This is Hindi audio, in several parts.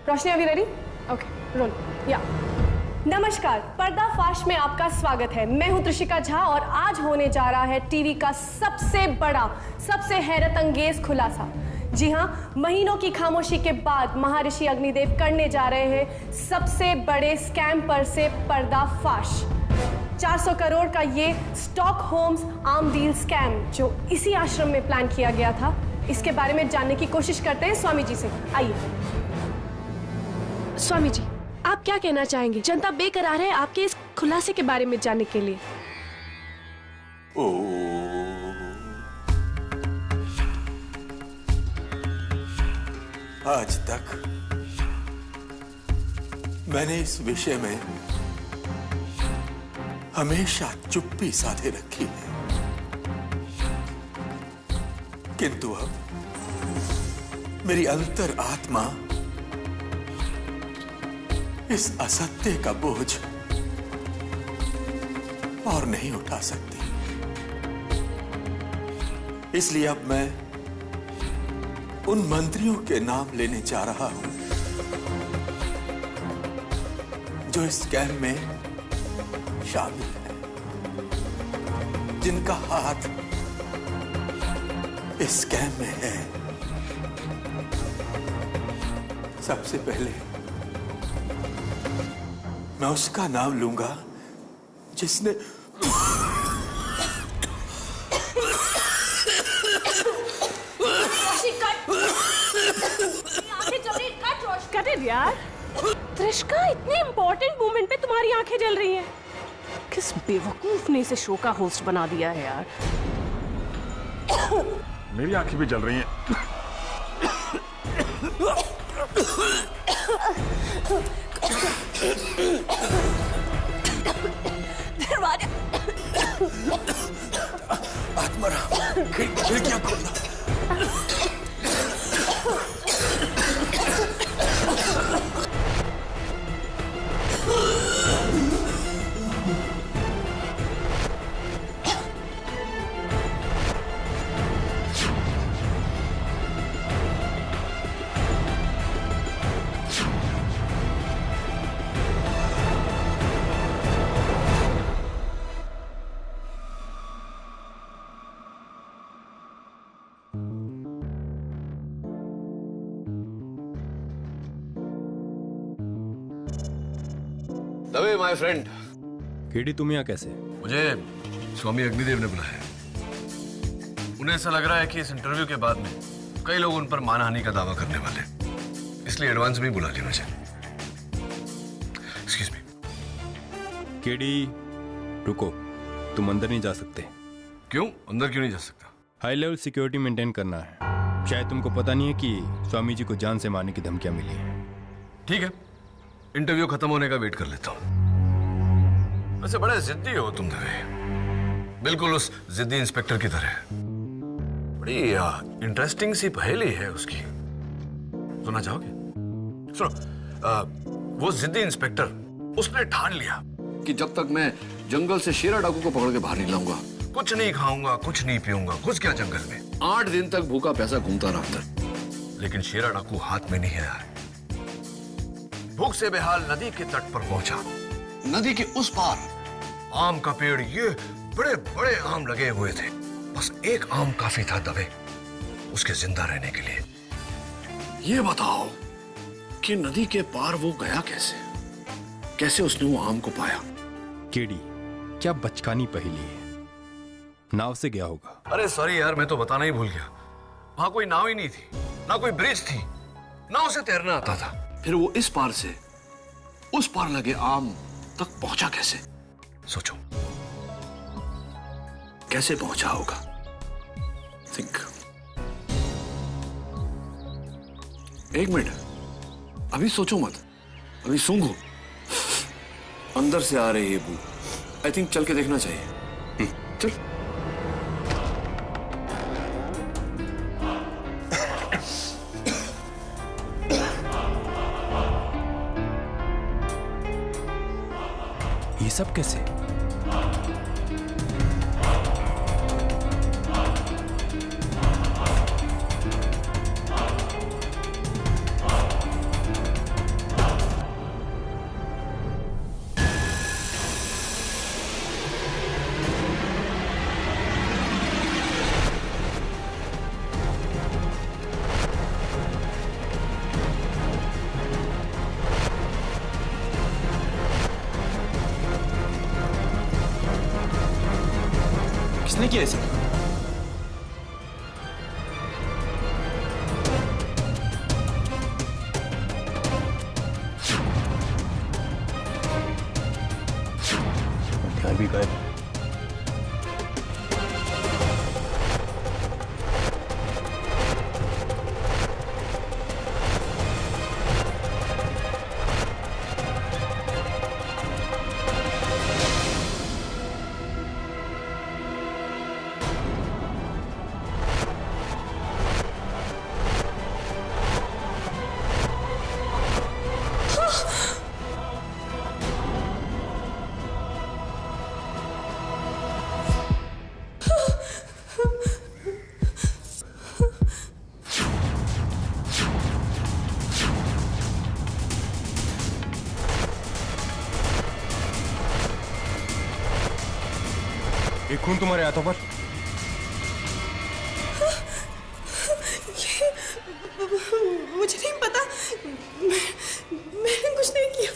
रोशनी, अभी रेडी? Okay, role. या नमस्कार, पर्दाफाश में आपका स्वागत है। मैं हूं त्रिशिका झा और आज होने जा रहा है टीवी का सबसे बड़ा, सबसे हैरत अंगेज खुलासा। जी हां, महीनों की खामोशी के बाद महर्षि अग्निदेव करने जा रहे हैं सबसे बड़े स्कैम पर से पर्दाफाश। 400 करोड़ का ये स्टॉकहोम्स आर्म डील स्कैम जो इसी आश्रम में प्लान किया गया था, इसके बारे में जानने की कोशिश करते हैं स्वामी जी से। आइए स्वामी जी, आप क्या कहना चाहेंगे? जनता बेकरार है आपके इस खुलासे के बारे में जानने के लिए। आज तक मैंने इस विषय में हमेशा चुप्पी साधे रखी है, किंतु अब मेरी अंतर आत्मा इस असत्य का बोझ और नहीं उठा सकती। इसलिए अब मैं उन मंत्रियों के नाम लेने जा रहा हूं जो इस स्कैम में शामिल है, जिनका हाथ इस स्कैम में है। सबसे पहले मैं उसका नाम लूंगा जिसने यार त्रिशिका, इतने इंपॉर्टेंट मोमेंट पे तुम्हारी आंखें जल रही हैं। किस बेवकूफ ने इसे शो का होस्ट बना दिया है यार। मेरी आंखें भी जल रही हैं। दरवाजा आत्माराम, खिड़कियां खोलना। Dave my friend. केडी, तुम यहाँ कैसे? मुझे स्वामी अग्निदेव ने बुलाया है। उन्हें ऐसा लग रहा है कि इस इंटरव्यू के बाद में कई लोग उन पर मानहानि का दावा करने वाले, इसलिए एडवांस में बुला लिया मुझे। Excuse me. केडी रुको, तुम अंदर नहीं जा सकते। क्यों? अंदर क्यों नहीं जा सकता? हाई लेवल सिक्योरिटी मेंटेन करना है। शायद तुमको पता नहीं है कि स्वामी जी को जान से मारने की धमकियां मिली हैं। ठीक है, इंटरव्यू खत्म होने का वेट कर लेता हूं। वैसे बड़े जिद्दी हो तुम दवे, बिल्कुल उस जिद्दी इंस्पेक्टर की तरह। बड़ी इंटरेस्टिंग सी पहेली है उसकी, सुनना चाहोगे? सुनो। वो जिद्दी इंस्पेक्टर, उसने ठान लिया कि जब तक मैं जंगल से शेरा डाकू को पकड़ के बाहर नहीं लाऊंगा, कुछ नहीं खाऊंगा, कुछ नहीं पीऊंगा। घुस गया जंगल में, 8 दिन तक भूखा प्यासा घूमता रहा अंदर, लेकिन शेरा डाकू हाथ में नहीं आया। भूख से बेहाल नदी के तट पर पहुंचा। नदी के उस पार आम का पेड़, ये बड़े बड़े आम लगे हुए थे। बस एक आम काफी था दबे उसके जिंदा रहने के लिए। ये बताओ कि नदी के पार वो गया कैसे? कैसे उसने वो आम को पाया? केडी, क्या बचकानी पहेली है। नाव से गया होगा। अरे सॉरी यार, मैं तो बताना ही भूल गया। वहां कोई नाव ही नहीं थी, ना कोई ब्रिज थी, नाव से तैरना आता था। फिर वो इस पार से उस पार लगे आम तक पहुंचा कैसे? सोचो, कैसे पहुंचा होगा? थिंक। एक मिनट, अभी सोचो मत, अभी सूंघो। अंदर से आ रही है बू। आई थिंक चल के देखना चाहिए। चल। ये सब कैसे? किसने किया इसे? ध्यान भी गायब। ये खून तुम्हारे हाथों पर? मुझे नहीं पता, मैंने कुछ नहीं किया।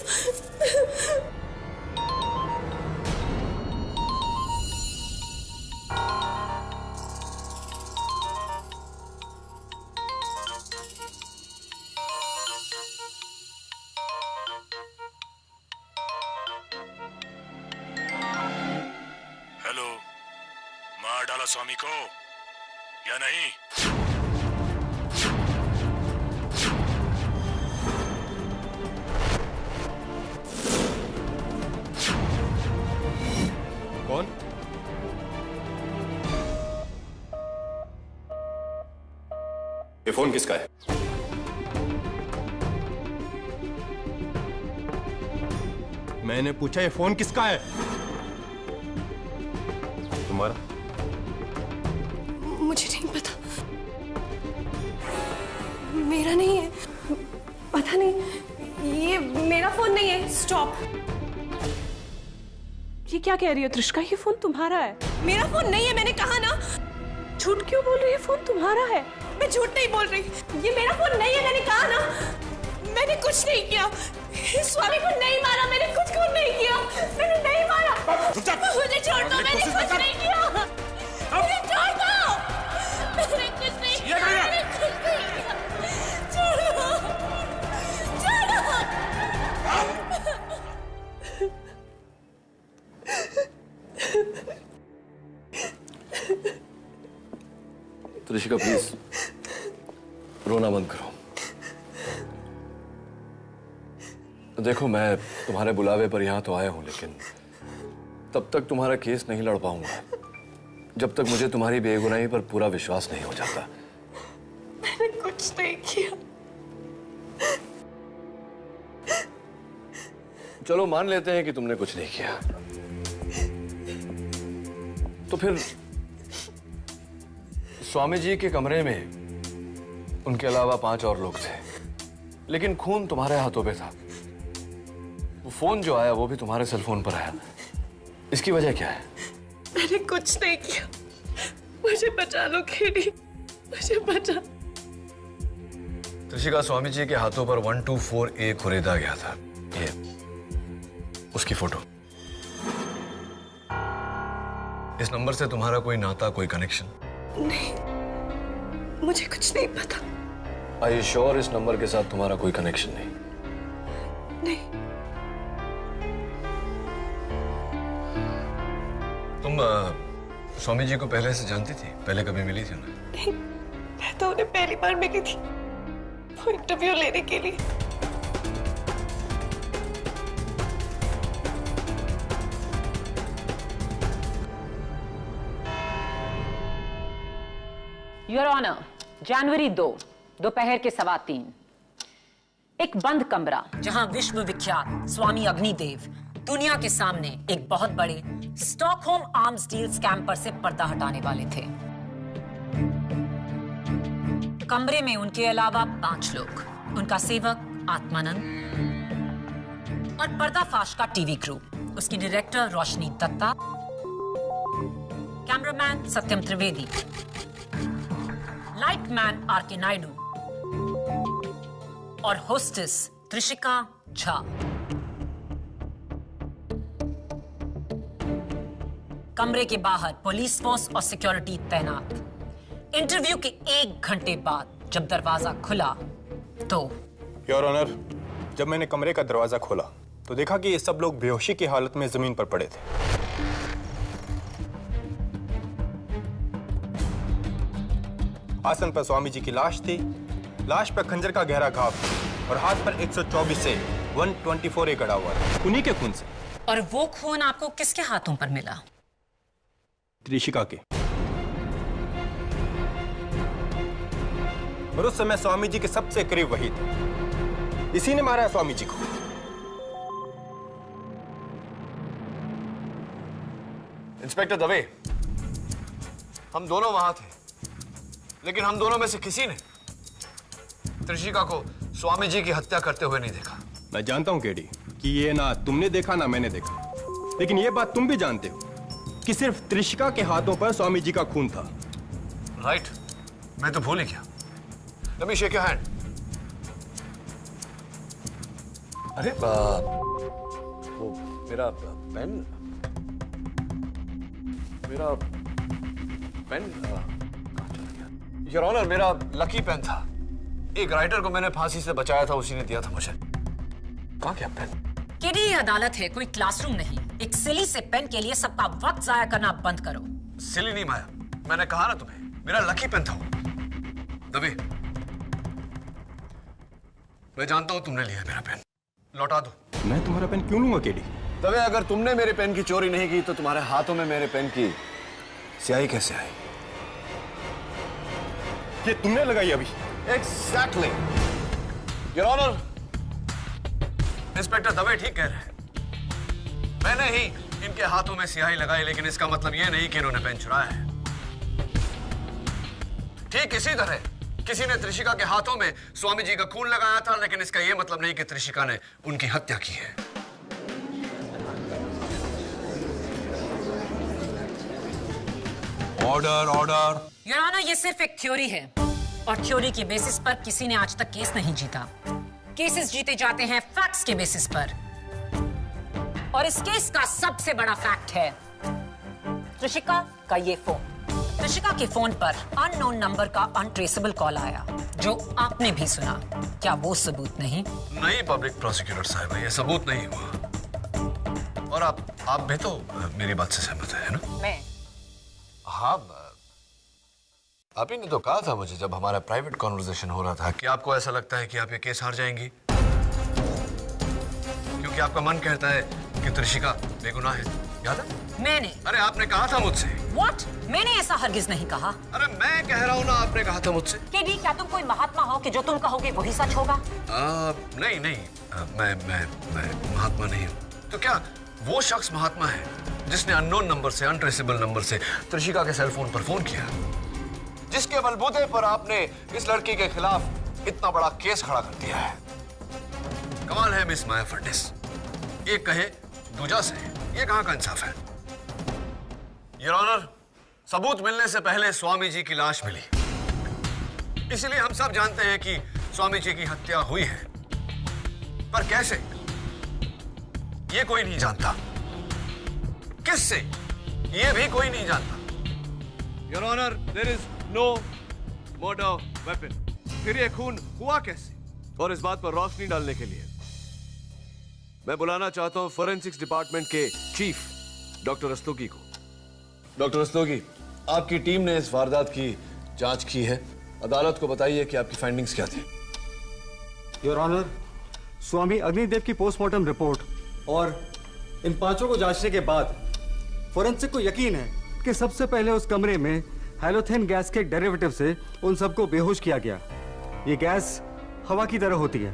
हेलो, मार डाला स्वामी को या नहीं? कौन? ये फोन किसका है? मैंने पूछा ये फोन किसका है? तुम्हारा? मुझे नहीं पता, मेरा नहीं है। पता नहीं, ये मेरा फोन नहीं है। स्टॉप। ये क्या कह रही हो त्रिशिका? ये फोन तुम्हारा है। मेरा फोन नहीं है, मैंने कहा ना। झूठ क्यों बोल रही है? फोन तुम्हारा है। मैं झूठ नहीं बोल रही, ये मेरा फोन नहीं है, मैंने कहा ना। मैंने कुछ नहीं किया, स्वामी को नहीं मारा, मैंने कुछ को नहीं किया, मैंने नहीं मारा। मुझे छोड़ दो, मैंने कुछ नहीं किया, मुझे छोड़ दो, मैंने कुछ नहीं किया, मैंने कुछ नहीं किया, छोड़ो, छोड़ो। त्रिशिका प्लीज रोना बंद करो। देखो, मैं तुम्हारे बुलावे पर यहां तो आया हूं, लेकिन तब तक तुम्हारा केस नहीं लड़ पाऊंगा जब तक मुझे तुम्हारी बेगुनाही पर पूरा विश्वास नहीं हो जाता। मैंने कुछ नहीं किया। चलो मान लेते हैं कि तुमने कुछ नहीं किया, तो फिर स्वामी जी के कमरे में उनके अलावा 5 और लोग थे, लेकिन खून तुम्हारे हाथों पे था। वो फोन जो आया वो भी तुम्हारे सेल फोन पर आया। इसकी वजह क्या है? मैंने कुछ नहीं किया, मुझे बचा लो केडी, मुझे बचा। त्रिशिका, स्वामी जी के हाथों पर 124A खुरेदा गया था। ये उसकी फोटो। इस नंबर से तुम्हारा कोई नाता, कोई कनेक्शन? नहीं, मुझे कुछ नहीं पता। Are you sure इस नंबर के साथ तुम्हारा कोई कनेक्शन नहीं? नहीं। तुम स्वामी जी को पहले से जानती थी? पहले कभी मिली थी उन्हें? नहीं, मैं तो उन्हें पहली बार मिली थी, वो इंटरव्यू लेने के लिए। योर ऑनर, जनवरी 2 दोपहर के 3:15 एक बंद कमरा जहां विश्व विख्यात स्वामी अग्निदेव दुनिया के सामने एक बहुत बड़े स्टॉकहोम आर्म्स डील स्कैम पर से पर्दा हटाने वाले थे। कमरे में उनके अलावा 5 लोग, उनका सेवक आत्मानंद और पर्दाफाश का टीवी क्रू, उसकी डायरेक्टर रोशनी दत्ता, कैमरामैन सत्यम त्रिवेदी, लाइटमैन आर.के. नायडू और होस्टेस त्रिशिका झा। कमरे के बाहर पुलिस फोर्स और सिक्योरिटी तैनात। इंटरव्यू के 1 घंटे बाद जब दरवाजा खुला तो योर ऑनर, जब मैंने कमरे का दरवाजा खोला तो देखा कि ये सब लोग बेहोशी की हालत में जमीन पर पड़े थे। आसन पर स्वामी जी की लाश थी। लाश पर खंजर का गहरा घाव और हाथ पर 124 से 124 एक अड़ा हुआ था, उन्हीं के खून से। और वो खून आपको किसके हाथों पर मिला? त्रिशिका के। और उस समय स्वामी जी के सबसे करीब वही थे। इसी ने मारा है स्वामी जी को। इंस्पेक्टर दवे, हम दोनों वहां थे, लेकिन हम दोनों में से किसी ने त्रिशिका को स्वामी जी की हत्या करते हुए नहीं देखा। मैं जानता हूं केडी कि ये ना तुमने देखा ना मैंने देखा, लेकिन ये बात तुम भी जानते हो कि सिर्फ त्रिशिका के हाथों पर स्वामी जी का खून था। राइट, मैं तो भूल ही गया। Let me shake your hand. अरे वो मेरा पेन कहाँ चला गया? योर ऑनर, मेरा लकी पेन था। एक राइटर को मैंने फांसी से बचाया था, उसी ने दिया था मुझे। कहाँ गया पेन? केडी, ये अदालत है, कोई क्लासरूम नहीं। एक सिली से पेन के लिए सबका वक्त जाया करना बंद करो। सिली नहीं माया, मैंने कहा ना तुम्हें, मेरा लकी पेन था वो। दबे, मैं जानता हूं तुमने लिया मेरा पेन, लौटा दो। मैं तुम्हारा पेन क्यों लूंगा केडी? दबे, अगर तुमने मेरे पेन की चोरी नहीं की तो तुम्हारे हाथों में मेरे पेन की स्याही कैसे आई? ये तुमने लगाई अभी? Exactly your honour. Inspector Dave ठीक कह रहे हैं, मैंने ही इनके हाथों में स्याही लगाई, लेकिन इसका मतलब यह नहीं कि इन्होंने पेन चुराया है। ठीक इसी तरह किसी ने त्रिशिका के हाथों में स्वामी जी का खून लगाया था, लेकिन इसका यह मतलब नहीं कि त्रिशिका ने उनकी हत्या की है। Order order. योर ऑनर, ये सिर्फ एक थ्योरी है और थ्योरी के बेसिस पर किसी ने आज तक केस नहीं जीता। केसेस जीते जाते हैं फैक्ट्स के बेसिस पर, और इस केस का सबसे बड़ा फैक्ट है त्रिशिका का ये फोन। त्रिशिका के फोन पर अननोन नंबर का अनट्रेसेबल कॉल आया, जो आपने भी सुना। क्या वो सबूत नहीं? नहीं पब्लिक प्रोसिक्यूटर साहब, ये सबूत नहीं हुआ। और आप भी तो मेरी बात से सहमत है ना? मैं? हाँ, आप ही ने तो कहा था मुझे जब हमारा प्राइवेट कॉन्वर्सेशन हो रहा था कि आपको ऐसा लगता है कि आप ये केस हार जाएंगी, क्योंकि आपका मन कहता है कि त्रिशिका बेगुनाह है। याद है? मैंने? अरे आपने कहा था मुझसे। What? मैंने ऐसा हरगिज नहीं कहा। अरे मैं कह रहा हूँ ना, आपने कहा था मुझसे। केडी, क्या तुम कोई महात्मा हो कि जो तुम कहोगे वही सच होगा? नहीं, मैं महात्मा नहीं हूँ। तो क्या वो शख्स महात्मा है जिसने अननोन नंबर से, अनट्रेसेबल नंबर से त्रिशिका के सेल फोन पर फोन किया, जिसके बलबूते पर आपने इस लड़की के खिलाफ इतना बड़ा केस खड़ा कर दिया है? कमाल है मिस माया फर्निस, एक कहे दूजा से, ये कहां का इंसाफ है? योर ऑनर, सबूत मिलने से पहले स्वामी जी की लाश मिली, इसलिए हम सब जानते हैं कि स्वामी जी की हत्या हुई है, पर कैसे ये कोई नहीं जानता। किससे, ये भी कोई नहीं जानता। Your honour, there is no murder weapon. फिर ये खून हुआ कैसे? और इस बात पर रोशनी डालने के लिए मैं बुलाना चाहता हूं फोरेंसिक्स डिपार्टमेंट के चीफ डॉक्टर रस्तोगी को। डॉक्टर रस्तोगी, आपकी टीम ने इस वारदात की जांच की है, अदालत को बताइए कि आपकी फाइंडिंग्स क्या थी। योर ऑनर, स्वामी अग्निदेव की पोस्टमार्टम रिपोर्ट और इन पांचों को जांचने के बाद फोरेंसिक को यकीन है कि सबसे पहले उस कमरे में हैलोथेन गैस के डेरिवेटिव से उन सबको बेहोश किया गया। ये गैस हवा की तरह होती है,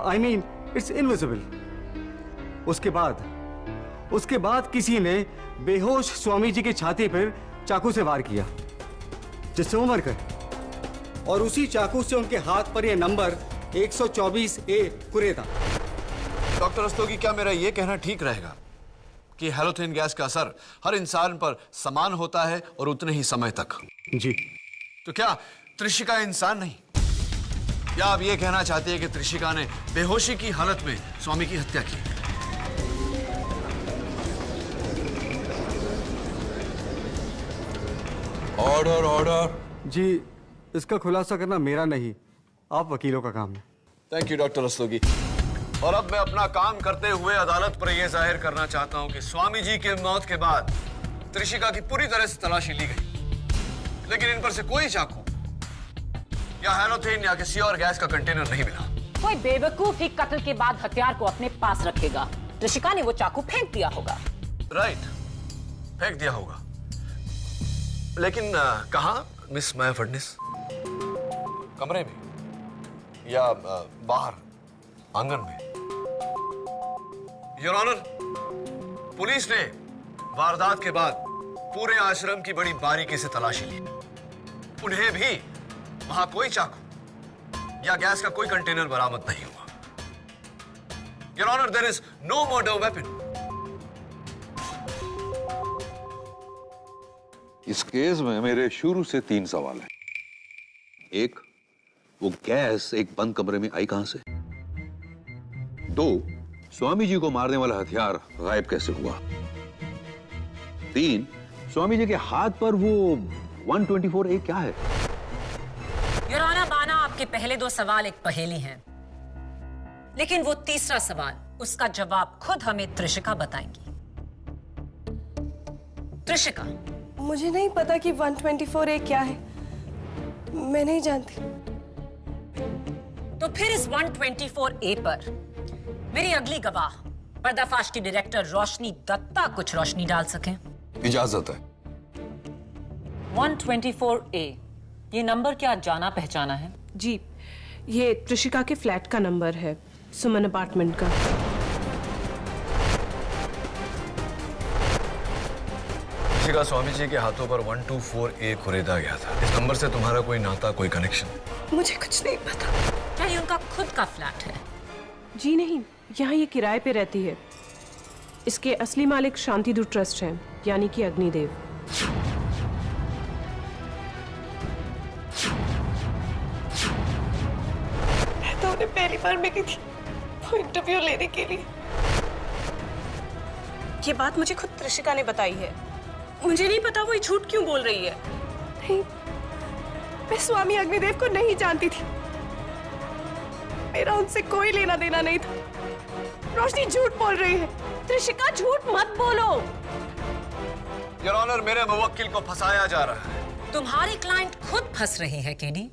आई मीन इट्स इनविजिबल। उसके बाद किसी ने बेहोश स्वामी जी की छाती पर चाकू से वार किया, जिससे वो मर गए, और उसी चाकू से उनके हाथ पर यह नंबर 124A कुरे था। डॉक्टर रस्तोगी, क्या मेरा यह कहना ठीक रहेगा कि हैलोथेन गैस का असर हर इंसान पर समान होता है और उतने ही समय तक? जी। तो क्या त्रिशिका इंसान नहीं? या आप ये कहना चाहते हैं कि त्रिशिका ने बेहोशी की हालत में स्वामी की हत्या की? Order order. जी, इसका खुलासा करना मेरा नहीं, आप वकीलों का काम है। Thank you doctor Rastogi. और अब मैं अपना काम करते हुए अदालत पर यह जाहिर करना चाहता हूं कि स्वामी जी के मौत के बाद त्रिशिका की पूरी तरह से तलाशी ली गई, लेकिन इन पर से कोई चाकू या हेरोथिन या किसी और गैस का कंटेनर नहीं मिला। कोई बेवकूफ ही कत्ल के बाद हथियार को अपने पास रखेगा। त्रिशिका ने वो चाकू फेंक दिया होगा। राइट, फेंक दिया होगा, लेकिन कहां मिस माया फडनिस? कमरे में या बाहर आंगन में? योर ऑनर, पुलिस ने वारदात के बाद पूरे आश्रम की बड़ी बारीकी से तलाशी ली। उन्हें भी वहां कोई चाकू या गैस का कोई कंटेनर बरामद नहीं हुआ। Your honour, there is no murder weapon. इस केस में मेरे शुरू से 3 सवाल हैं। एक, वो गैस एक बंद कमरे में आई कहां से? 2, स्वामी जी को मारने वाला हथियार गायब कैसे हुआ? 3, स्वामी जी के हाथ पर वो 124A क्या है? योर ऑनर, माना आपके पहले 2 सवाल एक पहेली हैं, लेकिन वो तीसरा सवाल, उसका जवाब खुद हमें त्रिशिका बताएंगी। त्रिशिका, मुझे नहीं पता कि 124A क्या है, मैं नहीं जानती। तो फिर इस 124A पर मेरी अगली गवाह पर्दाफाश की डायरेक्टर रोशनी दत्ता कुछ रोशनी डाल सकें। इजाजत है। 124A, ये नंबर क्या जाना पहचाना है? जी, ये त्रिशिका के फ्लैट का नंबर है, सुमन अपार्टमेंट का। त्रिशिका स्वामी जी के हाथों पर 124A खरीदा गया था। इस नंबर से तुम्हारा कोई नाता, कोई कनेक्शन? मुझे कुछ नहीं पता। क्या ये उनका खुद का फ्लैट है? जी नहीं, यहाँ ये किराए पे रहती है। इसके असली मालिक शांतिदूत ट्रस्ट हैं, यानी कि अग्निदेव। मैं तो उन्हें पहली बार मिली थी वो इंटरव्यू लेने के लिए। ये बात मुझे खुद त्रिशिका ने बताई है। मुझे नहीं पता वो ये झूठ क्यों बोल रही है। नहीं, मैं स्वामी अग्निदेव को नहीं जानती थी। मेरा उनसे कोई लेना देना नहीं था। रोशनी झूठ बोल रही है। त्रिशिका, झूठ मत बोलो। योर ऑनर, मेरे मुवक्किल को फंसाया जा रहा है। तुम्हारी क्लाइंट खुद फंस रही है केडी।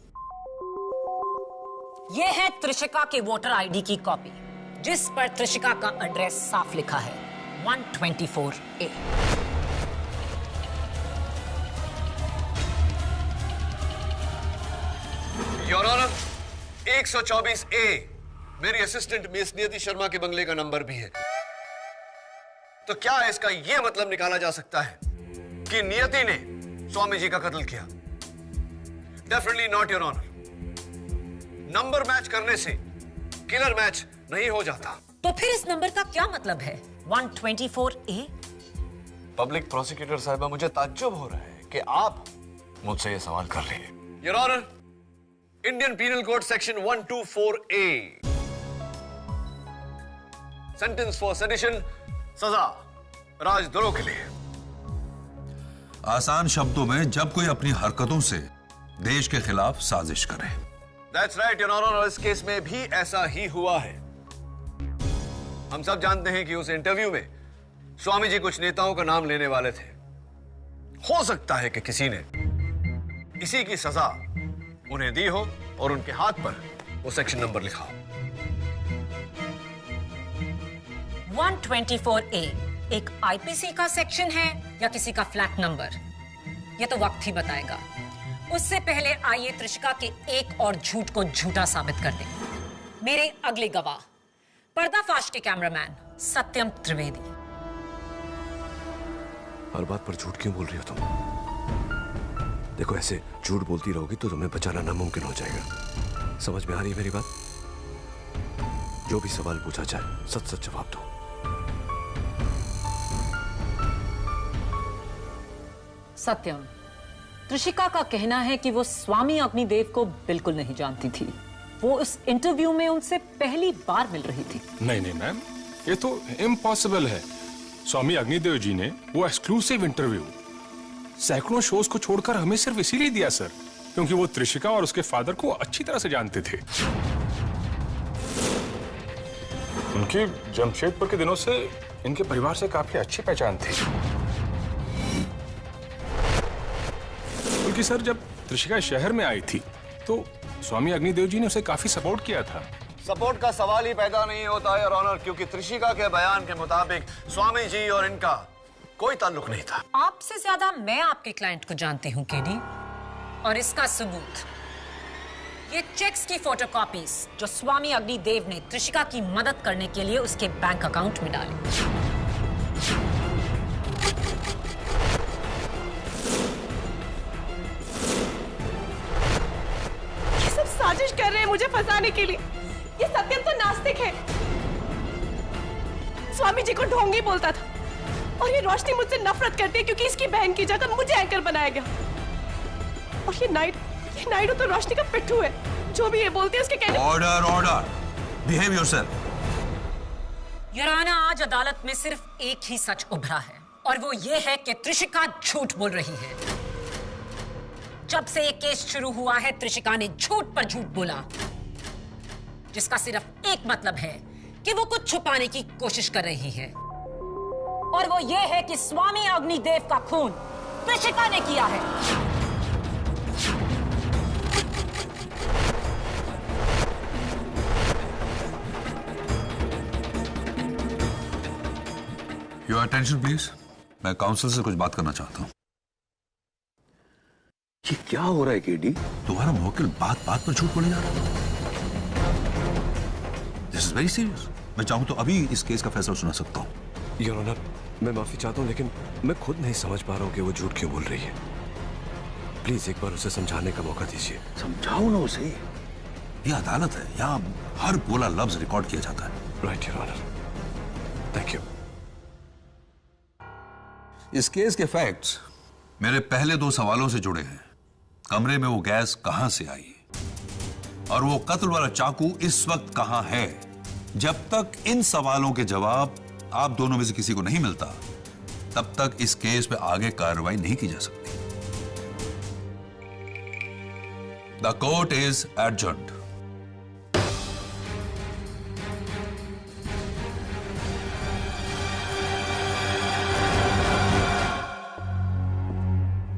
ये है त्रिशिका के वोटर आईडी की कॉपी, जिस पर त्रिशिका का एड्रेस साफ लिखा है, 124A। योर ऑनर, 124A मेरी असिस्टेंट मिस नियति शर्मा के बंगले का नंबर भी है। तो क्या इसका यह मतलब निकाला जा सकता है कि नियति ने स्वामी जी का कत्ल किया? Definitely not your honour. Number match करने से किलर मैच नहीं हो जाता। तो फिर इस नंबर का क्या मतलब है, 124A? पब्लिक प्रोसिक्यूटर साहिबा, मुझे ताज्जुब हो रहा है कि आप मुझसे यह सवाल कर रहे हैं। Your honour, Indian penal code section 124A, sentence for sedition, सजा राजद्रोह के लिए। आसान शब्दों में, जब कोई अपनी हरकतों से देश के खिलाफ साजिश करे। That's right, Your Honor, और इस केस में भी ऐसा ही हुआ है। हम सब जानते हैं कि उस इंटरव्यू में स्वामी जी कुछ नेताओं का नाम लेने वाले थे। हो सकता है कि किसी ने इसी की सजा उन्हें दी हो और उनके हाथ पर वो सेक्शन नंबर लिखा हो। 124A एक आईपीसी का सेक्शन है या किसी का फ्लैट नंबर, ये तो वक्त ही बताएगा। उससे पहले आइए त्रिशिका के एक और झूठ को झूठा साबित कर दें। मेरे अगले गवाह पर्दाफाश के कैमरामैन सत्यम त्रिवेदी। हर बात पर झूठ क्यों बोल रही हो तुम? देखो, ऐसे झूठ बोलती रहोगी तो तुम्हें बचाना नामुमकिन हो जाएगा। समझ में आ रही है मेरी बात? जो भी सवाल पूछा जाए सच सच जवाब दो। सत्यम, त्रिशिका का कहना है कि वो स्वामी अग्निदेव को बिल्कुल नहीं जानती थी। वो उस इंटरव्यू में उनसे पहली बार मिल रही थी। नहीं नहीं मैम, ये तो इम्पॉसिबल है। स्वामी अग्निदेव जी ने वो एक्सक्लूसिव इंटरव्यू सैकड़ों शोज को छोड़कर हमें सिर्फ इसीलिए दिया सर क्योंकि वो त्रिशिका और उसके फादर को अच्छी तरह से जानते थे। उनकी जमशेदपुर के दिनों से इनके परिवार से काफी अच्छी पहचान थी। बल्कि सर जब त्रिशिका शहर में आई थी तो स्वामी अग्निदेव जी ने उसे काफी सपोर्ट किया था। सपोर्ट का सवाल ही पैदा नहीं होता है, योर ऑनर, क्योंकि त्रिशिका के बयान के मुताबिक स्वामी जी और इनका कोई ताल्लुक नहीं था। आपसे ज्यादा मैं आपके क्लाइंट को जानती हूँ केडी, और इसका सबूत ये चेक्स की फोटोकॉपीज जो स्वामी अग्निदेव ने त्रिशिका की मदद करने के लिए उसके बैंक अकाउंट में डाली। ये सब साजिश कर रहे हैं मुझे फंसाने के लिए। ये सत्यम तो नास्तिक है, स्वामी जी को ढोंगी बोलता था, और ये रोशनी मुझसे नफरत करती है क्योंकि इसकी बहन की जगह मुझे एंकर बनाया गया। और ये नायडू तो रोशनी का पिट्ठू है, जो भी ये बोलती है उसके कहने। Order order, behave yourself. Your honour, आज अदालत में सिर्फ एक ही सच उभरा है और वो ये है कि त्रिशिका झूठ बोल रही है। जब से ये केस शुरू हुआ है त्रिशिका ने झूठ पर झूठ बोला, जिसका सिर्फ एक मतलब है कि वो कुछ छुपाने की कोशिश कर रही है, और वो ये है कि स्वामी अग्निदेव का खून त्रिशिका ने किया है। योर अटेंशन प्लीज, मैं काउंसिल से कुछ बात करना चाहता हूं। ये क्या हो रहा है केडी? तुम्हारा मुवक्किल बात बात पर झूठ बोले जा रहा है। This is very serious. मैं चाहूं तो अभी इस केस का फैसला सुना सकता हूं। योर ऑनर, मैं माफी चाहता हूं लेकिन मैं खुद नहीं समझ पा रहा हूं कि वो झूठ क्यों बोल रही है। प्लीज एक बार उसे समझाने का मौका दीजिए। समझाओ ना उसे। यह अदालत है, यहाँ हर बोला लफ्ज रिकॉर्ड किया जाता है। Right your honour, thank you. इस केस के फैक्ट्स मेरे पहले 2 सवालों से जुड़े हैं। कमरे में वो गैस कहां से आई और वो कत्ल वाला चाकू इस वक्त कहां है। जब तक इन सवालों के जवाब आप दोनों में से किसी को नहीं मिलता, तब तक इस केस पे आगे कार्रवाई नहीं की जा सकती। The court is adjourned.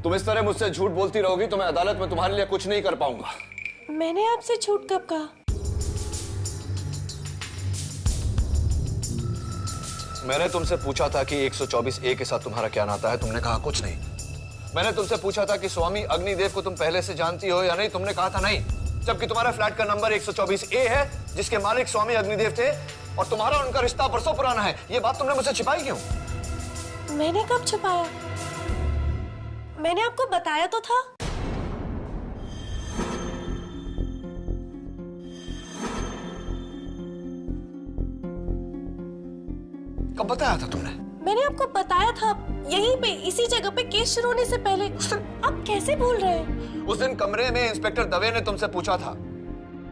तुम इस तरह मुझसे झूठ बोलती रहोगी तो मैं अदालत में तुम्हारे लिए कुछ नहीं कर पाऊंगा। मैंने आपसे झूठ कब कहा? मैंने तुमसे पूछा था कि 124A के साथ तुम्हारा क्या नाता है, तुमने कहा कुछ नहीं। मैंने तुमसे पूछा था कि स्वामी अग्निदेव को तुम पहले से जानती हो या नहीं, तुमने कहा था नहीं। जबकि तुम्हारा फ्लैट का नंबर 124A है, जिसके मालिक स्वामी अग्निदेव थे, और तुम्हारा उनका रिश्ता बरसों पुराना है। ये बात तुमने मुझसे छिपाई क्यों? मैंने कब छुपाया? मैंने आपको बताया तो था। कब बताया था तुमने? मैंने आपको बताया था, यहीं पे इसी जगह पे केस शुरू होने से पहले। आप कैसे भूल रहे हैं? उस दिन कमरे में इंस्पेक्टर दवे ने तुमसे पूछा था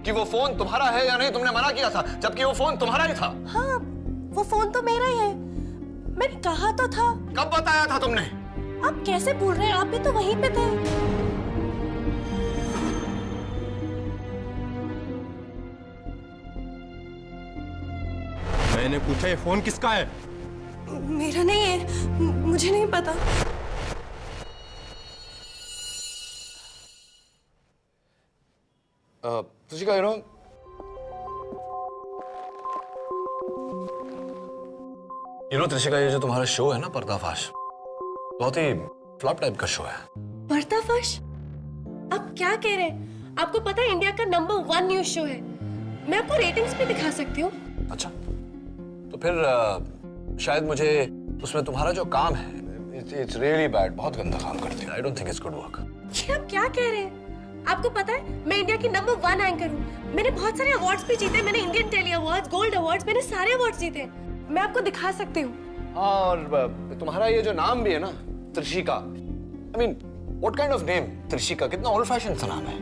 कि वो फोन तुम्हारा है या नहीं, तुमने मना किया था, जबकि वो फोन तुम्हारा ही था। हाँ, वो फोन तो मेरा ही है, मैंने कहा तो था। कब बताया था तुमने? आप कैसे भूल रहे हैं? आप भी तो वहीं पे थे। मैंने पूछा ये फोन किसका है? मेरा नहीं है, मुझे नहीं पता। त्रिशिका, त्रिशिका, ये जो तुम्हारा शो है ना पर्दाफाश, बहुत ही फ्लॉप टाइप का शो है। पर्दाफाश? आप क्या कह रहे हैं? आपको पता है इंडिया का नंबर 1 न्यूज शो है। मैं आपको रेटिंग्स भी दिखा सकती हूँ। अच्छा, तो फिर शायद मुझे उसमें तुम्हारा जो काम है, इट्स रियली बैड, बहुत गंदा काम करती है। I don't think it's good work. ये आप क्या कह रहे हैं? आपको पता है मैं इंडिया की नंबर 1 एंकर हूँ। मैंने बहुत सारे अवार्ड्स भी जीते। मैंने Indian telly awards, gold awards, मैंने सारे अवार्ड्स जीते। मैं आपको दिखा सकती हूँ। और तुम्हारा ये जो नाम भी है ना, Trishika, I mean what kind of name? Trishika कितना ओल्ड फैशन सा नाम है।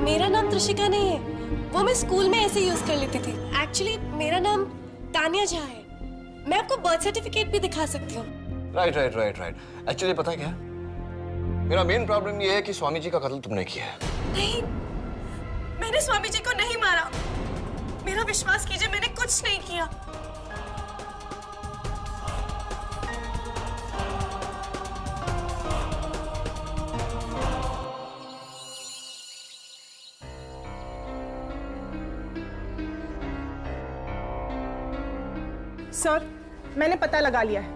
मेरा नाम त्रिशिका नहीं है, वो मैं स्कूल में ऐसे यूज कर लेती थी। एक्चुअली मेरा नाम तानिया झा है। मैं आपको बर्थ सर्टिफिकेट भी दिखा सकती हूँ। राइट। एक्चुअली पता है क्या, मेरा मेन प्रॉब्लम ये है कि स्वामी जी का कत्ल तुमने किया है। नहीं, मैंने स्वामी जी को नहीं मारा। मेरा विश्वास कीजिए, मैंने कुछ नहीं किया। सर, मैंने पता लगा लिया है।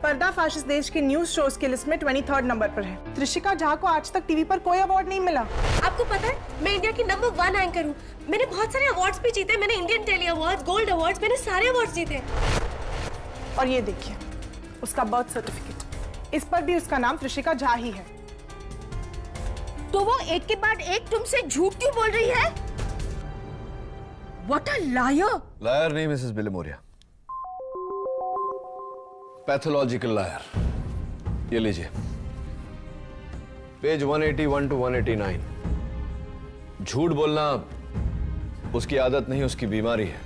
पर्दाफाश इस देश के न्यूज शोज की लिस्ट में 23rd नंबर पर है। त्रिशिका झा को आज तक टीवी पर कोई अवार्ड नहीं मिला। आपको पता है, मैं इंडिया की नंबर 1 एंकर हूँ। मैंने बहुत सारे अवार्ड्स भी जीते। मैंने Indian telly awards, gold awards, मैंने सारे अवार्ड्स जीते। और ये देखिए, उसका बर्थ सर्टिफिकेट, इस पर भी उसका नाम त्रिशिका झा ही है। तो वो एक के बाद एक तुमसे झूठ क्यों बोल रही है? What a liar! लायर नहीं मिसेस बिलेमोरिया, पैथोलॉजिकल लायर। ये लीजिए, पेज 181 to 189। झूठ बोलना उसकी आदत नहीं, उसकी बीमारी है।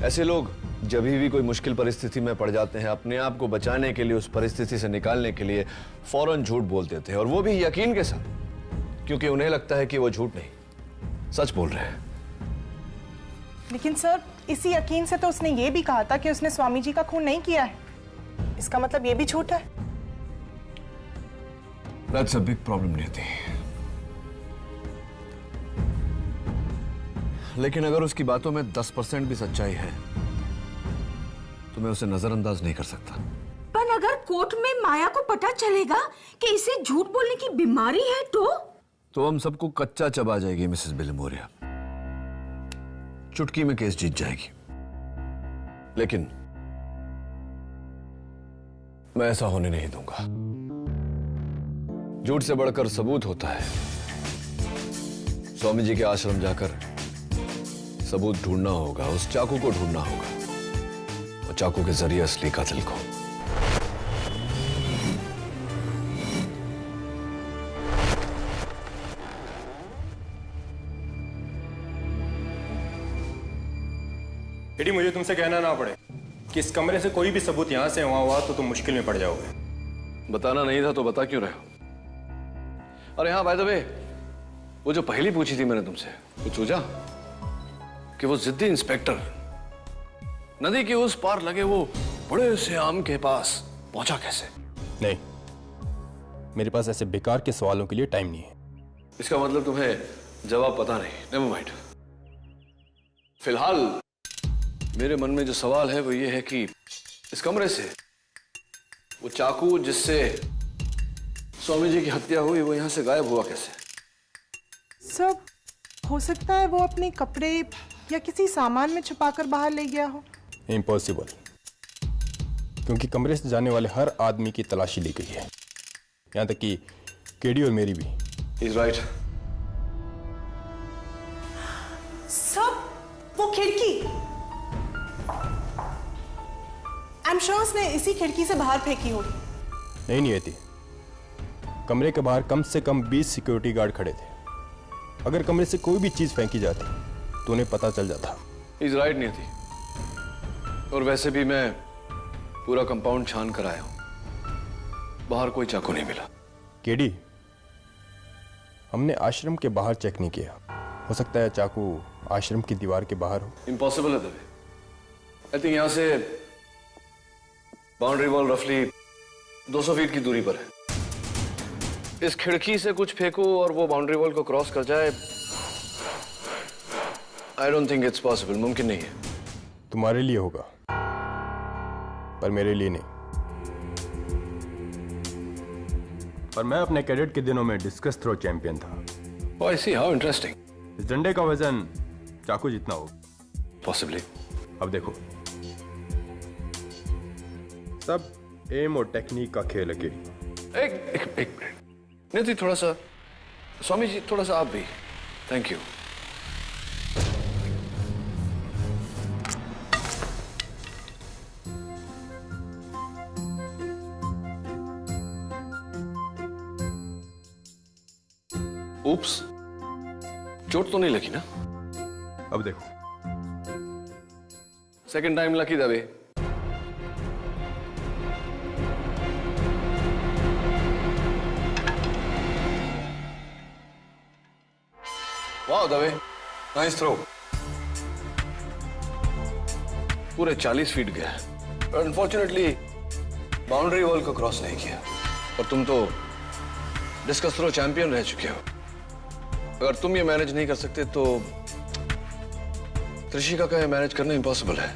ऐसे लोग जब भी कोई मुश्किल परिस्थिति में पड़ जाते हैं, अपने आप को बचाने के लिए, उस परिस्थिति से निकालने के लिए फौरन झूठ बोल देते हैं, और वो भी यकीन के साथ, क्योंकि उन्हें लगता है कि वो झूठ नहीं, सच बोल रहे हैं। लेकिन सर, इसी यकीन से तो उसने ये भी कहा था कि उसने स्वामी जी का खून नहीं किया है। इसका मतलब ये भी झूठ है। That's a big problem, नियति। लेकिन अगर उसकी बातों में 10% भी सच्चाई है तो मैं उसे नजरअंदाज नहीं कर सकता। पर अगर कोर्ट में माया को पता चलेगा कि इसे झूठ बोलने की बीमारी है तो हम सबको कच्चा चबा जाएगी मिसेस बिलेमोरिया। चुटकी में केस जीत जाएगी। लेकिन मैं ऐसा होने नहीं दूंगा। झूठ से बढ़कर सबूत होता है। स्वामी जी के आश्रम जाकर सबूत ढूंढना होगा, उस चाकू को ढूंढना होगा, और चाकू के जरिए असली कातिल को। एडी, मुझे तुमसे कहना ना पड़े कि इस कमरे से कोई भी सबूत यहां से वहां हुआ तो तुम मुश्किल में पड़ जाओगे। बताना नहीं था तो बता क्यों रहे हो? अरे हाँ, बाय द वे, वो जो पहली पूछी थी मैंने तुमसे, वो सूझा कि वो जिद्दी इंस्पेक्टर नदी के उस पार लगे वो बड़े से आम के पास पहुंचा कैसे? नहीं, मेरे पास ऐसे बेकार के सवालों के लिए टाइम नहीं है। इसका मतलब तुम्हें जवाब पता नहीं। Never mind. फिलहाल मेरे मन में जो सवाल है वो ये है कि इस कमरे से वो चाकू जिससे स्वामी जी की हत्या हुई वो यहां से गायब हुआ कैसे? सब हो सकता है वो अपने कपड़े या किसी सामान में छुपाकर बाहर ले गया हो। इम्पॉसिबल, क्योंकि कमरे से जाने वाले हर आदमी की तलाशी ली गई है, यहां तक कि केडी और मेरी भी। He's right. सब वो खिड़की, आई एम श्योर उसने इसी खिड़की से बाहर फेंकी होगी। नहीं आती। कमरे के बाहर कम से कम 20 सिक्योरिटी गार्ड खड़े थे। अगर कमरे से कोई भी चीज फेंकी जाती तो उन्हें पता चल जाता। He's right, नहीं थी। और वैसे भी मैं पूरा कंपाउंड छान कर आया हूं, बाहर कोई चाकू नहीं मिला। केडी, हमने आश्रम के बाहर चेक नहीं किया, हो सकता है चाकू आश्रम की दीवार के बाहर हो। इम्पॉसिबल है दबे। आई थिंक यहां से बाउंड्री वॉल रफली 200 फीट की दूरी पर है। इस खिड़की से कुछ फेंको और वो बाउंड्री वॉल को क्रॉस कर जाए, I don't think it's possible. मुमकिन नहीं है। तुम्हारे लिए होगा, पर मेरे लिए नहीं। पर मैं अपने कैडेट के दिनों में डिस्कस थ्रो चैंपियन था। Oh, I see, how interesting. इस डंडे का वजन चाकू जितना हो। Possibly. अब देखो, सब एम और टेक्निक का खेल है। एक मिनट नहीं, थोड़ा सा स्वामी जी, थोड़ा सा आप भी। Thank you. उप्स, चोट तो नहीं लगी ना? अब देखो, सेकंड टाइम लकी दबे। वाह दवे, नाइस थ्रो। पूरे 40 फीट गया। अनफॉर्चुनेटली बाउंड्री वॉल को क्रॉस नहीं किया। और तुम तो डिस्कस थ्रो चैंपियन रह चुके हो। अगर तुम ये मैनेज नहीं कर सकते तो त्रिशिका का ये मैनेज करना इम्पॉसिबल है।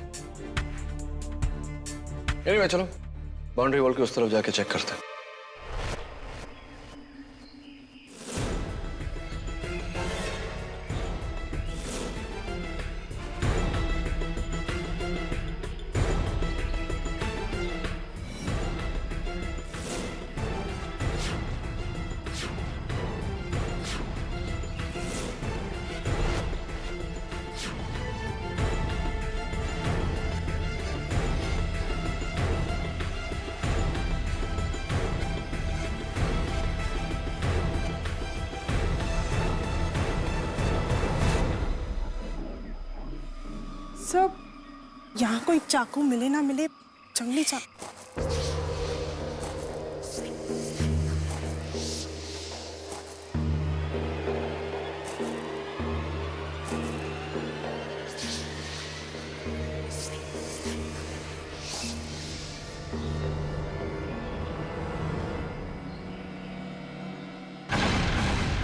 एनीवे चलो बाउंड्री वॉल के उस तरफ जाके चेक करते हैं। सब यहाँ कोई चाकू मिले ना मिले, जंगली चाकू।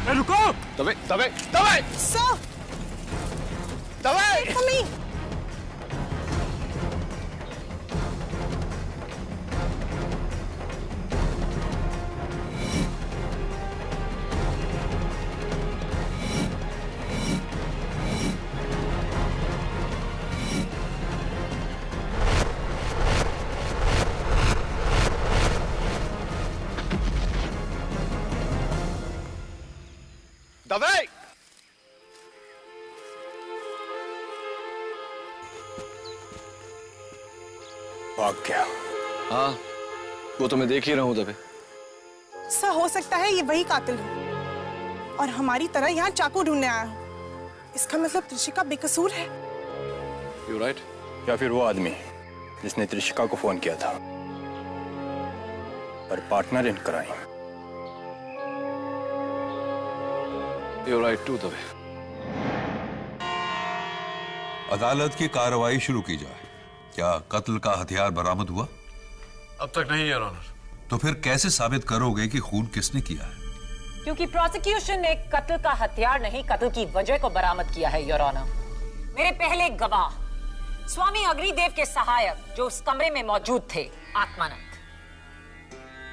रुको! दवे, दवे, दवे! सर! दवे! मम्मी! दवे! भाग गया। हाँ, वो तो मैं देख ही रहा हूं दवे। सर हो सकता है ये वही कातिल हो और हमारी तरह यहाँ चाकू ढूंढने आया हो। इसका मतलब त्रिशिका बेकसूर है। You right. या फिर वो आदमी जिसने त्रिशिका को फोन किया था, पर partner in crime. You right to Dave. अदालत की कार्रवाई शुरू की जाए। क्या कत्ल का हथियार बरामद हुआ? अब तक नहीं योर ऑनर। तो फिर कैसे साबित करोगे कि खून किसने किया है? क्योंकि प्रोसिक्यूशन ने कत्ल का हथियार नहीं, कत्ल की वजह को बरामद किया है योर ऑनर। मेरे पहले गवाह स्वामी अग्निदेव के सहायक जो उस कमरे में मौजूद थे, आत्मानंद।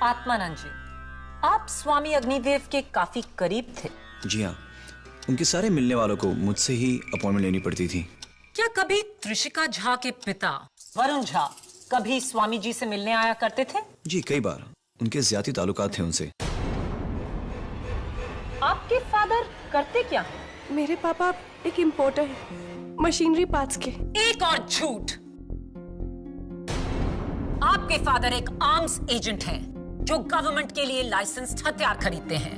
आत्मानंद जी, आप स्वामी अग्निदेव के काफी करीब थे। जी हाँ, उनके सारे मिलने वालों को मुझसे ही अपॉइंटमेंट लेनी पड़ती थी। क्या कभी त्रिशिका झा के पिता वरुण झा कभी स्वामी जी से मिलने आया करते थे? जी कई बार, उनके ज्यादा ताल्लुकात थे उनसे। आपके फादर करते क्या? मेरे पापा एक इंपोर्टर है, मशीनरी पार्ट्स के। एक और झूठ। आपके फादर एक आर्म्स एजेंट हैं, जो गवर्नमेंट के लिए लाइसेंस्ड हथियार खरीदते हैं।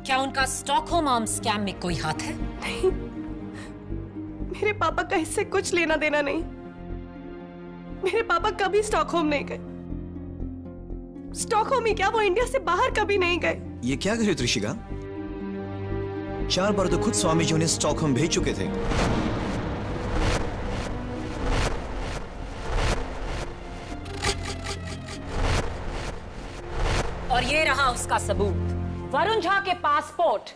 क्या उनका स्टॉकहोम आर्म्स स्कैम में कोई हाथ है? नहीं, मेरे पापा का इससे कुछ लेना देना नहीं। मेरे पापा कभी स्टॉकहोम नहीं गए। स्टॉकहोम ही क्या, वो इंडिया से बाहर कभी नहीं गए। ये क्या कर रही हो त्रिशिका? 4 बार तो खुद स्वामी जी उन्हें स्टॉकहोम भेज चुके थे। और ये रहा उसका सबूत, वरुण झा के पासपोर्ट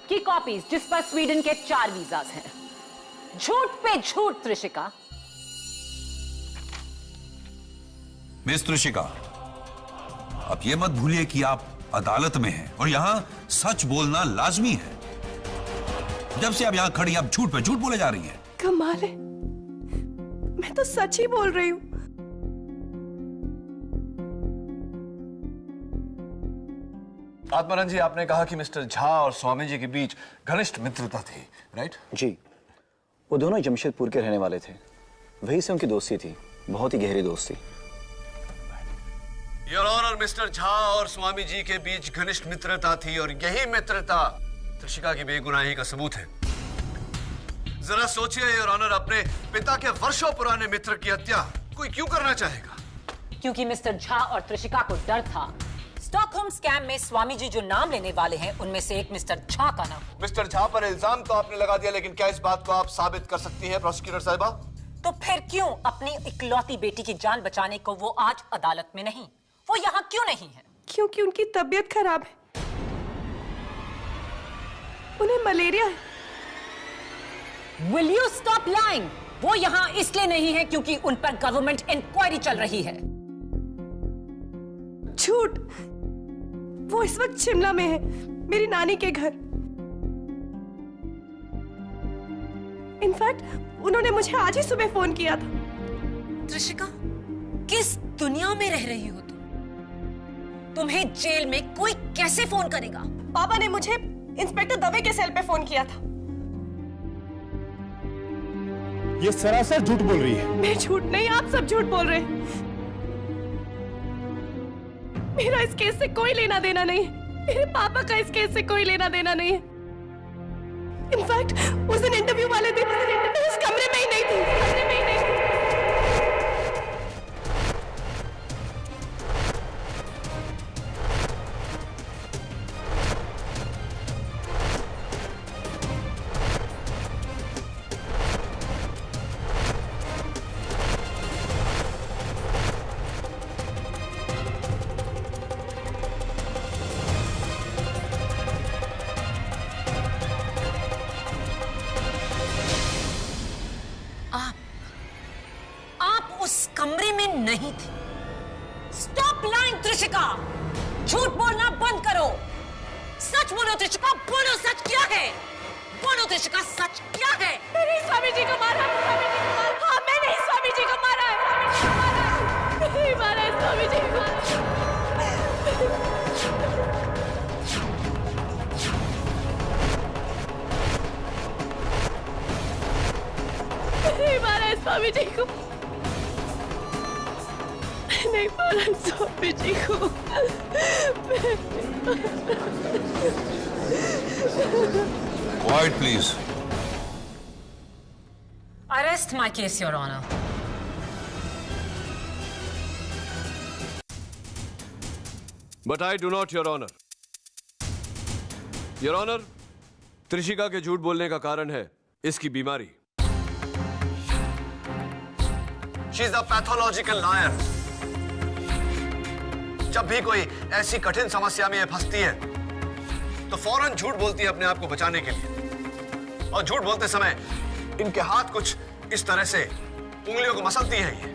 की कॉपीज जिस पर स्वीडन के 4 वीजाज हैं। झूठ पे झूठ त्रिशिका। मिस त्रिशिका, अब ये मत भूलिए कि आप अदालत में हैं और यहां सच बोलना लाजमी है। जब से आप यहां खड़ी आप झूठ पे झूठ बोले जा रही हैं। कमाल है, मैं तो सच ही बोल रही हूं। आत्मानंद जी, आपने कहा कि मिस्टर झा और स्वामी जी के बीच घनिष्ठ मित्रता थी, राइट? जी, वो दोनों जमशेदपुर के रहने वाले थे। वहीं से उनकी दोस्ती थी, बहुत ही गहरी दोस्ती। योर ऑनर, मिस्टर झा और स्वामी जी के बीच घनिष्ठ मित्रता थी और यही मित्रता त्रिशिका की बेगुनाही का सबूत है। जरा सोचिए योर ऑनर, अपने पिता के वर्षों पुराने मित्र की हत्या कोई क्यों करना चाहेगा? क्योंकि मिस्टर झा और त्रिशिका को डर था स्टॉकहोम स्कैम में स्वामी जी जो नाम लेने वाले हैं उनमें से एक मिस्टर झा का नाम। मिस्टर झा पर इल्जाम तो आपने लगा दिया, लेकिन क्या इस बात को आप साबित कर सकती हैं प्रोसिक्यूटर साहिबा? तो फिर क्यों अपनी इकलौती बेटी की जान बचाने को वो आज अदालत में नहीं, वो यहाँ क्यों नहीं है? क्योंकि उनकी तबीयत खराब है, उन्हें मलेरिया है। Will you stop lying? वो यहाँ इसलिए नहीं है क्योंकि उन पर गवर्नमेंट इंक्वायरी चल रही है। झूठ, वो इस वक्त शिमला में है, मेरी नानी के घर। इनफैक्ट उन्होंने मुझे आज ही सुबह फोन किया था। त्रिशिका, किस दुनिया में रह रही हो तुम? तुम्हें जेल में कोई कैसे फोन करेगा? पापा ने मुझे इंस्पेक्टर दवे के सेल पे फोन किया था। ये सरासर झूठ बोल रही है। मैं झूठ नहीं, आप सब झूठ बोल रहे हैं। मेरा इस केस से कोई लेना देना नहीं है। मेरे पापा का इस केस से कोई लेना देना नहीं है। इनफैक्ट उस दिन इंटरव्यू वाले दिन मैं उस कमरे में ही नहीं थी। कमरे में नहीं थी। स्टॉप लाइंग त्रिशिका, झूठ बोलना बंद करो। सच बोलो त्रिशिका, बोलो सच क्या है? बोलो त्रिशिका, सच क्या है? मैंने स्वामी जी को मारा। हाँ, मैंने स्वामी जी को मारा है। नहीं मारा है स्वामी जी को। नहीं मारा है स्वामी जी को। नहीं मारा स्वामी जी को। Quiet, please. Arrest my case, Your Honor. But I do not, Your Honor. Your Honor, Trishika के झूठ बोलने का कारण है इसकी बीमारी। She is a pathological liar. जब भी कोई ऐसी कठिन समस्या में फंसती है तो फौरन झूठ बोलती है अपने आप को बचाने के लिए, और झूठ बोलते समय इनके हाथ कुछ इस तरह से उंगलियों को मसलती हैं ये।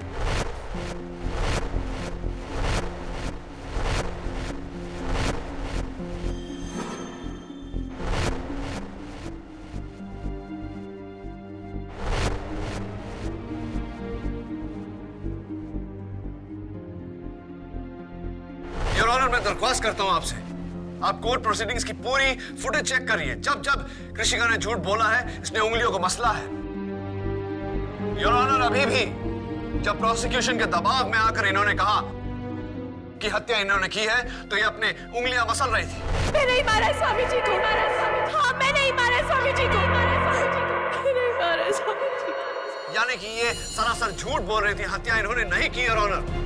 योर ऑनर, मैं दरख्वास्त करता हूं आपसे, आप कोर्ट प्रोसीडिंग्स की पूरी फुटेज चेक करिए। जब जब कृषिका ने झूठ बोला है, इसने उंगलियों को मसला है। योर ऑनर, अभी भी जब प्रोसिक्यूशन के दबाव में आकर इन्होंने कहा कि हत्या इन्होंने की है, तो ये अपने उंगलियां मसल रही थी। मैं नहीं मारा स्वामी जी को। हाँ, मैं नहीं मारा स्वामी जी को। नहीं मारा स्वामी जी को। यानी कि ये सरासर झूठ बोल रही थी, हत्या इन्होंने नहीं की। योर ऑनर,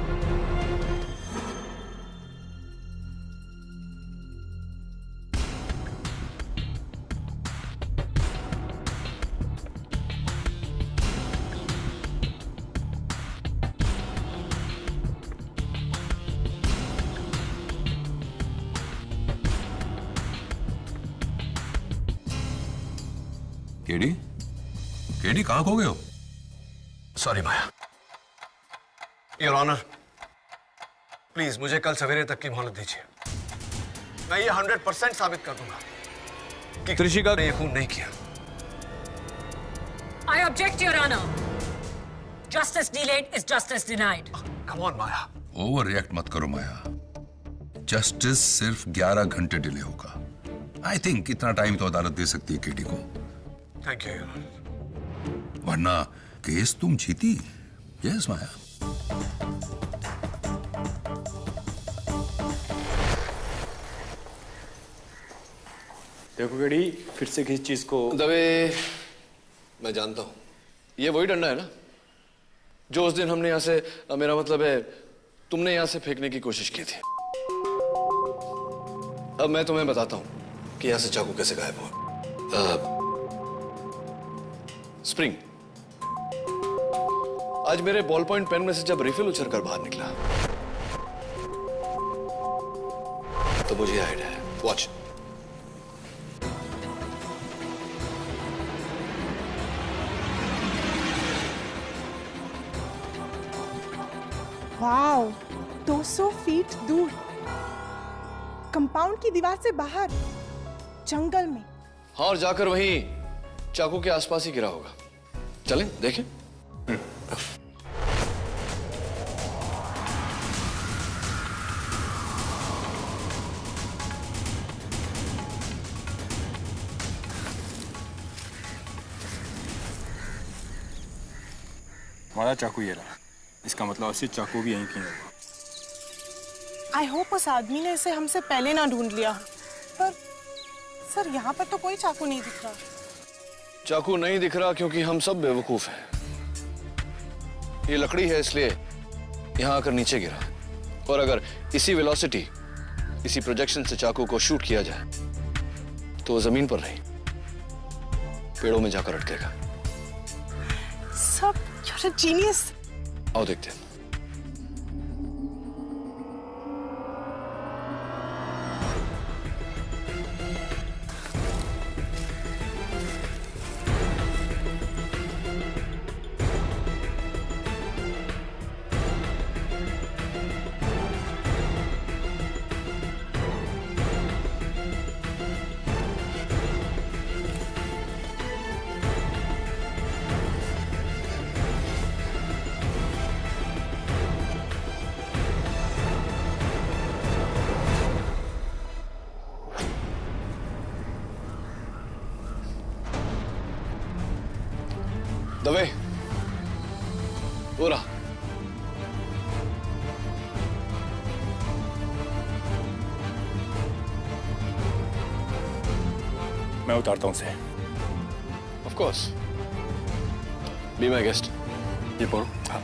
केडी, केडी कहां खो गए हो? Sorry Maya. Your honour, please मुझे कल सवेरे तक की मोहलत दीजिए। मैं ये 100% साबित कर दूंगा कि त्रिशिका ने ये खून नहीं किया। I object, Your Honor. Justice delayed is justice denied. Come on, Maya. Over react मत करो माया। जस्टिस सिर्फ 11 घंटे डिले होगा। आई थिंक इतना टाइम तो अदालत दे सकती है केडी को। Thank you, your honour. वरना केस तुम जीती। यस माया। देखो केडी, फिर से किस चीज को दबे, मैं जानता हूं ये वही डंडा है ना जो उस दिन हमने यहां से, मेरा मतलब है तुमने यहां से फेंकने की कोशिश की थी। अब मैं तुम्हें बताता हूं कि यहां से चाकू कैसे गायब हुआ। स्प्रिंग, आज मेरे बॉल पॉइंट पेन में से जब रिफिल उछलकर बाहर निकला तो मुझे आइडिया है। वॉच। वाओ, 200 फीट दूर, कंपाउंड की दीवार से बाहर, जंगल में। हाँ, और जाकर वहीं चाकू के आसपास ही गिरा होगा। चलें देखें। हमारा चाकू ये रहा। इसका मतलब असली चाकू भी यहीं कहीं होगा। आई होप उस आदमी ने इसे हमसे पहले ना ढूंढ लिया हो। पर सर, यहाँ पर तो कोई चाकू नहीं दिख रहा। चाकू नहीं दिख रहा क्योंकि हम सब बेवकूफ हैं। ये लकड़ी है इसलिए यहां आकर नीचे गिरा, और अगर इसी वेलोसिटी, इसी प्रोजेक्शन से चाकू को शूट किया जाए तो वो जमीन पर नहीं, पेड़ों में जाकर अटकेगा। सब, you're a genius। आओ देखते हैं। दवे, हो रहा। मैं उतारता हूं उसे। Of course, be my guest. ये पढ़ो। हाँ।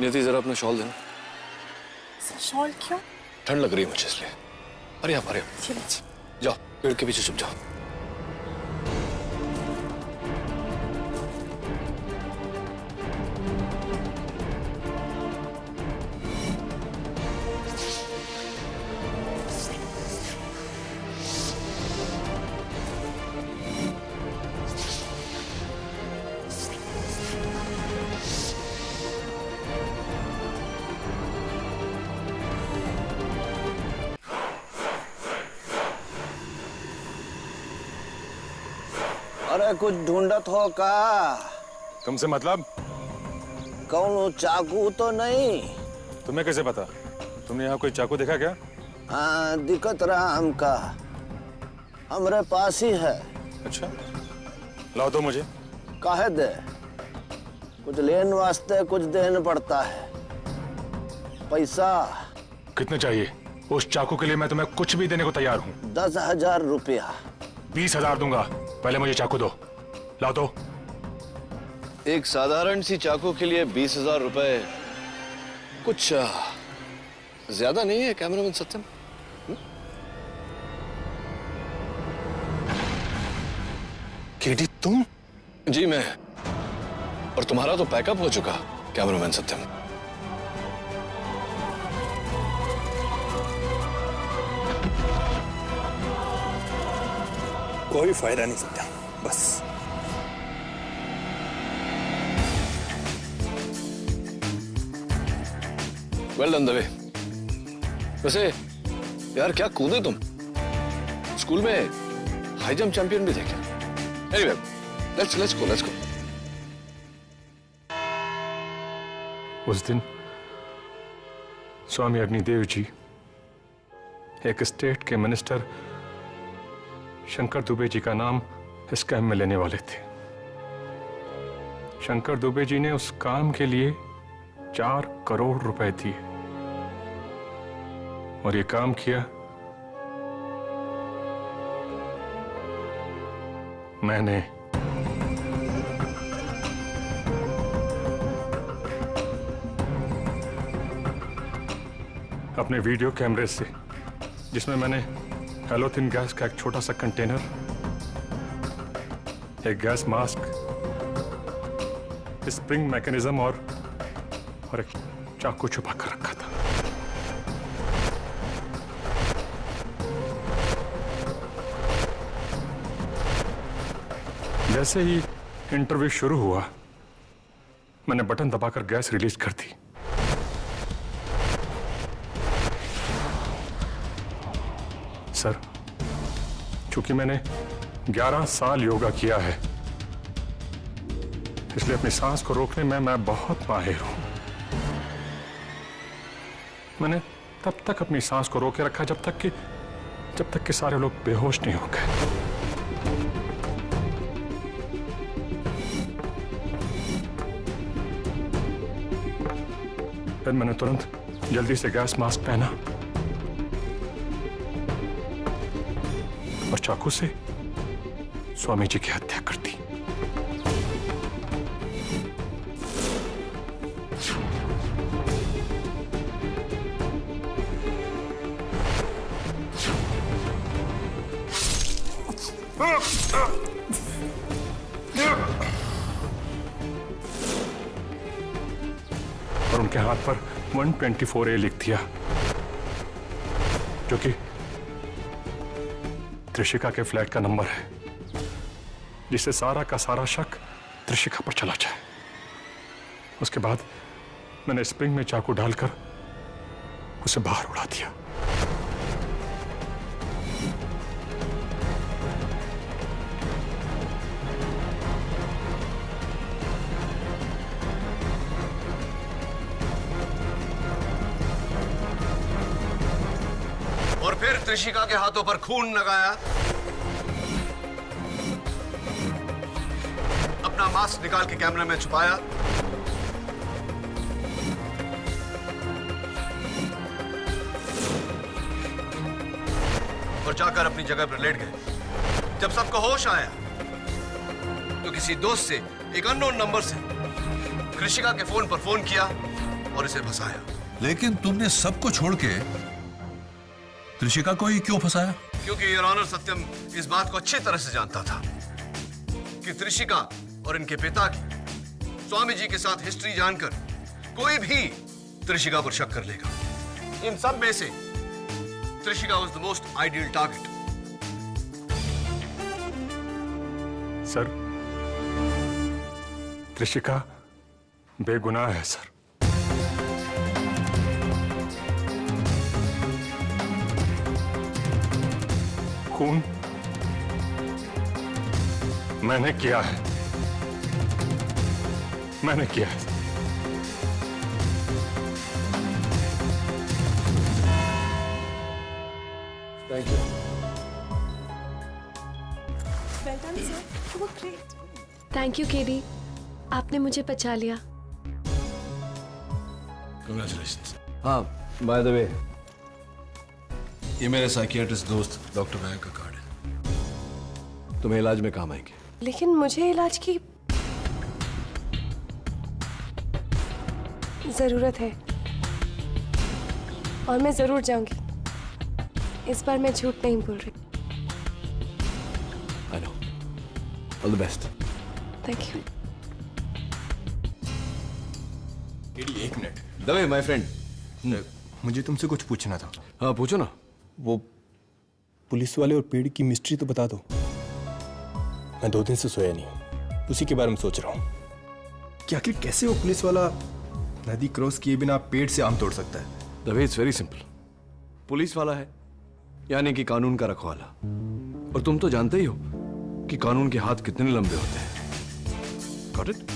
नियति, जरा अपना शॉल देना। शॉल क्यों? ठंड लग रही है मुझे इसलिए। अरे आप, अरे जाओ, पेड़ के पीछे छुप जाओ। अरे कुछ ढूंढत हो का? तुमसे मतलब? कौन चाकू तो नहीं? तुम्हें कैसे पता? तुमने यहाँ कोई चाकू देखा क्या? हाँ, दिक्कत रहा हमका, हमरे पास ही है। अच्छा, लाओ दो मुझे। काहे दे? कुछ लेन वास्ते कुछ देना पड़ता है। पैसा कितने चाहिए? उस चाकू के लिए मैं तुम्हें कुछ भी देने को तैयार हूँ। 10,000 रुपया। 20,000 दूंगा, पहले मुझे चाकू दो। लाओ दो। एक साधारण सी चाकू के लिए 20,000 रुपए कुछ ज्यादा नहीं है कैमरामैन सत्यम? केडी, तुम? जी मैं। और तुम्हारा तो पैकअप हो चुका कैमरामैन सत्यम। कोई फायदा नहीं सत्या, बस। Well done Dave. वैसे यार क्या कूदे तुम, स्कूल में हाई जंप चैंपियन भी थे क्या? Anyway, let's go. उस दिन स्वामी अग्निदेव जी एक स्टेट के मिनिस्टर शंकर दुबे जी का नाम इस कैंप में लेने वाले थे। शंकर दुबे जी ने उस काम के लिए 4 करोड़ रुपए दिए। और ये काम किया मैंने। अपने वीडियो कैमरे से, जिसमें मैंने हैलोथिन गैस का एक छोटा सा कंटेनर, एक गैस मास्क, स्प्रिंग मैकेनिज्म और एक चाकू छुपा कर रखा था। जैसे ही इंटरव्यू शुरू हुआ, मैंने बटन दबाकर गैस रिलीज कर दी। सर, चूंकि मैंने 11 साल योगा किया है, इसलिए अपनी सांस को रोकने में मैं बहुत माहिर हूं। मैंने तब तक अपनी सांस को रोके रखा जब तक कि सारे लोग बेहोश नहीं हो गए। फिर मैंने तुरंत जल्दी से गैस मास्क पहना और चाकू से स्वामी जी की हत्या कर दी। और उनके हाथ पर 124A लिख दिया, जो कि त्रिशिका के फ्लैट का नंबर है, जिससे सारा का सारा शक त्रिशिका पर चला जाए। उसके बाद मैंने स्प्रिंग में चाकू डालकर उसे बाहर उड़ा दिया। और फिर त्रिशिका के हाथों पर खून लगाया, अपना मास्क निकाल के कैमरे में छुपाया और जाकर अपनी जगह पर लेट गए। जब सबको होश आया तो किसी दोस्त से एक अननोन नंबर से त्रिशिका के फोन पर फोन किया और इसे फंसाया। लेकिन तुमने सबको छोड़ के त्रिशिका को ही क्यों फंसाया? क्योंकि योर ऑनर सत्यम इस बात को अच्छी तरह से जानता था कि त्रिशिका और इनके पिता की स्वामी जी के साथ हिस्ट्री जानकर कोई भी त्रिशिका पर शक कर लेगा। इन सब में से Trishika was the most ideal target. Sir, Trishika बेगुनाह है सर। खून मैंने किया है, मैंने किया है। Thank you. Well done, sir. You were great. Thank you, KD. आपने मुझे बचा लिया। Congratulations. हाँ, बाय द वे, ये मेरे साइकियाट्रिस्ट दोस्त डॉक्टर मयंक का कार्ड है। तुम्हें इलाज में काम आएंगे। लेकिन मुझे इलाज की जरूरत है और मैं जरूर जाऊंगी। इस बार मैं झूठ नहीं बोल रही। I know. All the best. Thank you. KD, एक मिनट। दवे माय फ्रेंड, मुझे तुमसे कुछ पूछना था। हाँ पूछो ना। वो पुलिस वाले और पेड़ की मिस्ट्री तो बता दो। मैं 2 दिन से सोया नहीं हूं, उसी के बारे में सोच रहा हूं कि आखिर कैसे वो पुलिस वाला नदी क्रॉस किए बिना पेड़ से आम तोड़ सकता है। Dave, it's very simple. Police वाला है यानी कि कानून का रखवाला, और तुम तो जानते ही हो कि कानून के हाथ कितने लंबे होते हैं। Got it?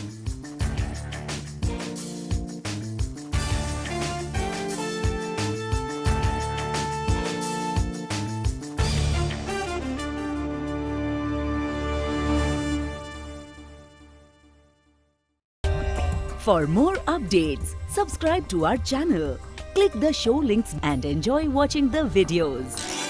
For more updates, subscribe to our channel, click the show links and enjoy watching the videos.